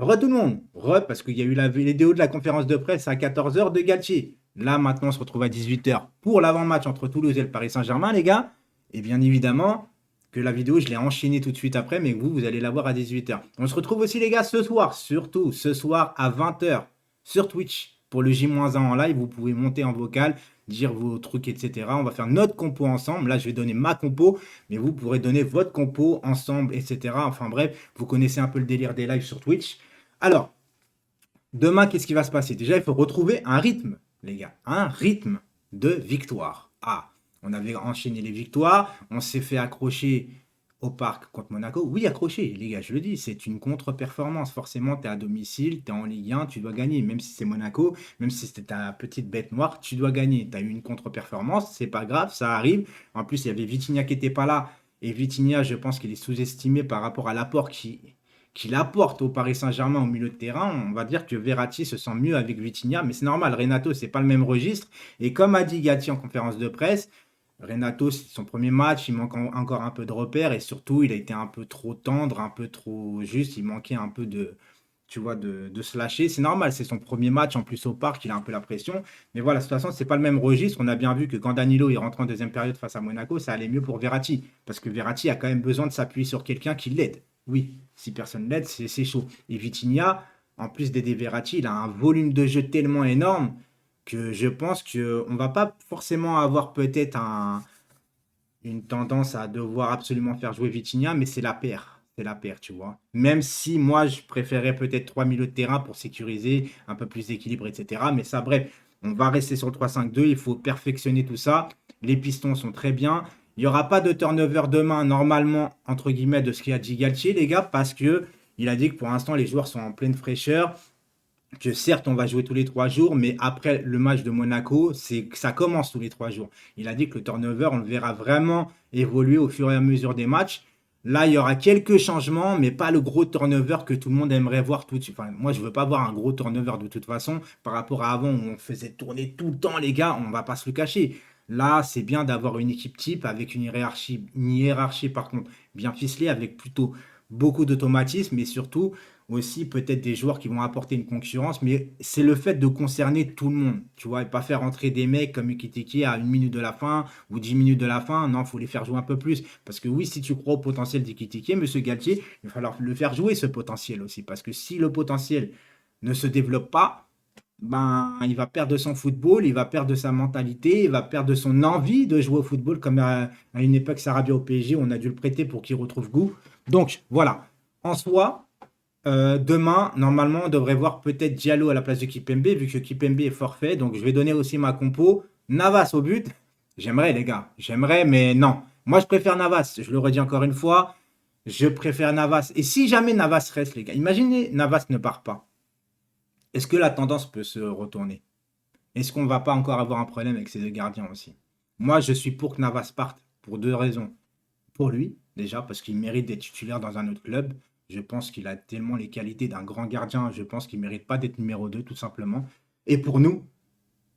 Tout le monde, parce qu'il y a eu la vidéo de la conférence de presse à 14 heures de Galtier. Là, maintenant, on se retrouve à 18 heures pour l'avant-match entre Toulouse et le Paris Saint-Germain, les gars. Et bien évidemment que la vidéo, je l'ai enchaînée tout de suite après, mais vous allez la voir à 18 heures. On se retrouve aussi, les gars, ce soir, surtout ce soir à 20 heures sur Twitch pour le J-1 en live. Vous pouvez monter en vocal, dire vos trucs, etc. On va faire notre compo ensemble. Là, je vais donner ma compo, mais vous pourrez donner votre compo ensemble, etc. Enfin bref, vous connaissez un peu le délire des lives sur Twitch. Alors, demain, qu'est-ce qui va se passer? Déjà, il faut retrouver un rythme, les gars. Un rythme de victoire. Ah, on avait enchaîné les victoires. On s'est fait accrocher au parc contre Monaco. Oui, accrocher, les gars, je le dis, c'est une contre-performance. Forcément, tu es à domicile, tu es en Ligue 1, tu dois gagner. Même si c'est Monaco, même si c'était ta petite bête noire, tu dois gagner. Tu as eu une contre-performance, c'est pas grave, ça arrive. En plus, il y avait Vitinha qui n'était pas là. Et Vitinha, je pense qu'il est sous-estimé par rapport à l'apport qu'il apporte au Paris Saint-Germain au milieu de terrain. On va dire que Verratti se sent mieux avec Vitinha, mais c'est normal. Renato, c'est pas le même registre. Et comme a dit Gatti en conférence de presse, Renato, c'est son premier match, il manque encore un peu de repères et surtout, il a été un peu trop tendre, un peu trop juste. Il manquait un peu de, tu vois, de se lâcher. C'est normal, c'est son premier match en plus au parc, il a un peu la pression. Mais voilà, de toute façon, c'est pas le même registre. On a bien vu que quand Danilo est rentré en deuxième période face à Monaco, ça allait mieux pour Verratti parce que Verratti a quand même besoin de s'appuyer sur quelqu'un qui l'aide. Oui, si personne l'aide, c'est chaud. Et Vitinha, en plus d'aider Verratti, il a un volume de jeu tellement énorme que je pense qu'on ne va pas forcément avoir peut-être une tendance à devoir absolument faire jouer Vitinha, mais c'est la paire. C'est la paire, tu vois. Même si moi, je préférais peut-être trois milieux de terrain pour sécuriser, un peu plus d'équilibre, etc. Mais ça, bref, on va rester sur le 3-5-2. Il faut perfectionner tout ça. Les pistons sont très bien. Il n'y aura pas de turnover demain, normalement, entre guillemets, de ce qu'a dit Galtier, les gars, parce que il a dit que pour l'instant, les joueurs sont en pleine fraîcheur, que certes, on va jouer tous les 3 jours, mais après le match de Monaco, c'est que ça commence tous les 3 jours. Il a dit que le turnover, on le verra vraiment évoluer au fur et à mesure des matchs. Là, il y aura quelques changements, mais pas le gros turnover que tout le monde aimerait voir tout de suite. Enfin, moi, je veux pas voir un gros turnover de toute façon par rapport à avant où on faisait tourner tout le temps, les gars. On va pas se le cacher. Là, c'est bien d'avoir une équipe type avec une hiérarchie par contre bien ficelée, avec plutôt beaucoup d'automatisme, mais surtout aussi peut-être des joueurs qui vont apporter une concurrence, mais c'est le fait de concerner tout le monde, tu vois, et pas faire entrer des mecs comme Ekitike à 1 minute de la fin ou 10 minutes de la fin. Non, il faut les faire jouer un peu plus. Parce que oui, si tu crois au potentiel d'Ekitike, monsieur Galtier, il va falloir le faire jouer ce potentiel aussi. Parce que si le potentiel ne se développe pas, ben, il va perdre son football, il va perdre sa mentalité, il va perdre son envie de jouer au football, comme à une époque Sarabia au PSG, on a dû le prêter pour qu'il retrouve goût. Donc, voilà. En soi, demain, normalement, on devrait voir peut-être Diallo à la place de Kipembe, vu que Kipembe est forfait. Donc, je vais donner aussi ma compo. Navas au but. J'aimerais, les gars. J'aimerais, mais non. Moi, je préfère Navas. Je le redis encore une fois. Je préfère Navas. Et si jamais Navas reste, les gars, imaginez Navas ne part pas. Est-ce que la tendance peut se retourner? Est-ce qu'on va pas encore avoir un problème avec ces deux gardiens aussi? Moi, je suis pour que Navas parte pour deux raisons. Pour lui, déjà, parce qu'il mérite d'être titulaire dans un autre club. Je pense qu'il a tellement les qualités d'un grand gardien. Je pense qu'il ne mérite pas d'être numéro 2 tout simplement. Et pour nous,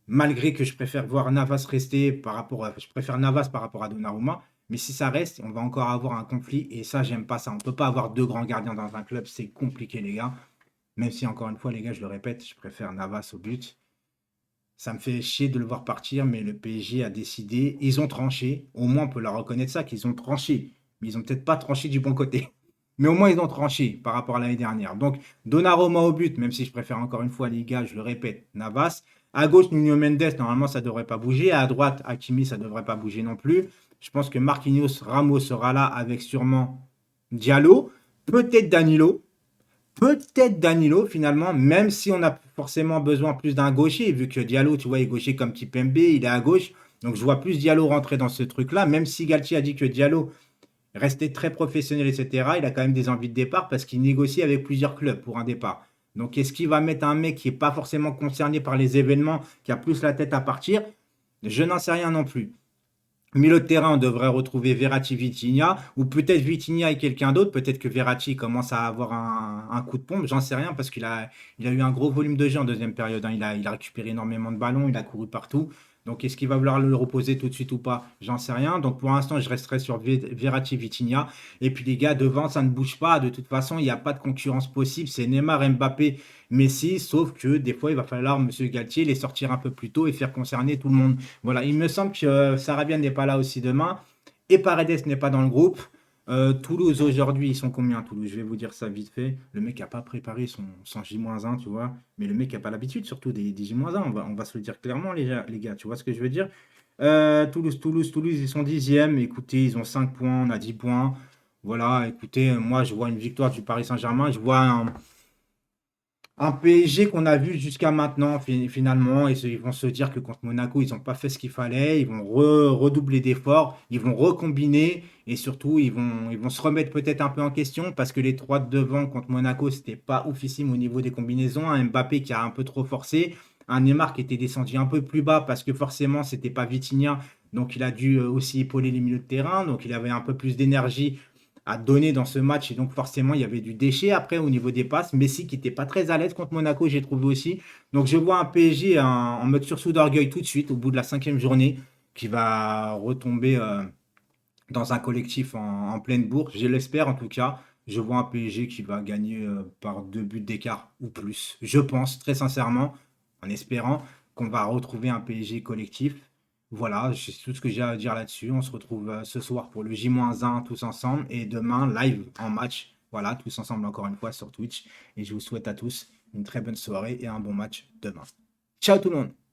malgré que je préfère voir Navas rester je préfère Navas par rapport à Donnarumma, mais si ça reste, on va encore avoir un conflit. Et ça, j'aime pas ça. On ne peut pas avoir deux grands gardiens dans un club. C'est compliqué, les gars. Même si, encore une fois, les gars, je le répète, je préfère Navas au but. Ça me fait chier de le voir partir, mais le PSG a décidé. Ils ont tranché. Au moins, on peut leur reconnaître ça, qu'ils ont tranché. Mais ils ont peut-être pas tranché du bon côté. Mais au moins, ils ont tranché par rapport à l'année dernière. Donc, Donnarumma au but, même si je préfère encore une fois, les gars, je le répète, Navas. À gauche, Nuno Mendes, normalement, ça ne devrait pas bouger. À droite, Hakimi, ça ne devrait pas bouger non plus. Je pense que Marquinhos Ramos sera là avec sûrement Diallo. Peut-être Danilo. Peut-être Danilo finalement, même si on a forcément besoin plus d'un gaucher, vu que Diallo, tu vois, est gaucher comme Kipembe, il est à gauche. Donc je vois plus Diallo rentrer dans ce truc-là, même si Galtier a dit que Diallo restait très professionnel, etc. Il a quand même des envies de départ parce qu'il négocie avec plusieurs clubs pour un départ. Donc est-ce qu'il va mettre un mec qui n'est pas forcément concerné par les événements, qui a plus la tête à partir? Je n'en sais rien non plus. Milieu de terrain, on devrait retrouver Verratti, Vitinha, ou peut-être Vitinha et quelqu'un d'autre. Peut-être que Verratti commence à avoir un coup de pompe, j'en sais rien, parce qu'il a eu un gros volume de jeu en deuxième période, hein. Il a récupéré énormément de ballons, il a couru partout. Donc, est-ce qu'il va vouloir le reposer tout de suite ou pas? J'en sais rien. Donc, pour l'instant, je resterai sur Verratti, Vitinha. Et puis, les gars, devant, ça ne bouge pas. De toute façon, il n'y a pas de concurrence possible. C'est Neymar, Mbappé, Messi. Sauf que des fois, il va falloir, monsieur Galtier, les sortir un peu plus tôt et faire concerner tout le monde. Voilà, il me semble que Sarabia n'est pas là aussi demain. Et Paredes n'est pas dans le groupe. Toulouse aujourd'hui, ils sont combien Toulouse? Je vais vous dire ça vite fait. Le mec n'a pas préparé son J-1, tu vois. Mais le mec n'a pas l'habitude, surtout des J-1. On va se le dire clairement, les gars. Tu vois ce que je veux dire? Toulouse, ils sont dixièmes. Écoutez, ils ont 5 points, on a 10 points. Voilà, écoutez, moi, je vois une victoire du Paris Saint-Germain. Je vois un PSG qu'on a vu jusqu'à maintenant, finalement, ils vont se dire que contre Monaco, ils n'ont pas fait ce qu'il fallait, ils vont redoubler d'efforts, ils vont recombiner, et surtout, ils vont se remettre peut-être un peu en question, parce que les trois de devant contre Monaco, c'était pas oufissime au niveau des combinaisons, un Mbappé qui a un peu trop forcé, un Neymar qui était descendu un peu plus bas, parce que forcément, c'était pas Vitinha, donc il a dû aussi épauler les milieux de terrain, donc il avait un peu plus d'énergie à donner dans ce match. Et donc, forcément, il y avait du déchet après au niveau des passes. Messi qui n'était pas très à l'aise contre Monaco, j'ai trouvé aussi. Donc, je vois un PSG en mode sursaut d'orgueil tout de suite, au bout de la cinquième journée, qui va retomber dans un collectif en pleine bourse. Je l'espère en tout cas. Je vois un PSG qui va gagner par 2 buts d'écart ou plus. Je pense, très sincèrement, en espérant qu'on va retrouver un PSG collectif. Voilà, c'est tout ce que j'ai à dire là-dessus. On se retrouve ce soir pour le J-1 tous ensemble et demain live en match. Voilà, tous ensemble encore une fois sur Twitch. Et je vous souhaite à tous une très bonne soirée et un bon match demain. Ciao tout le monde!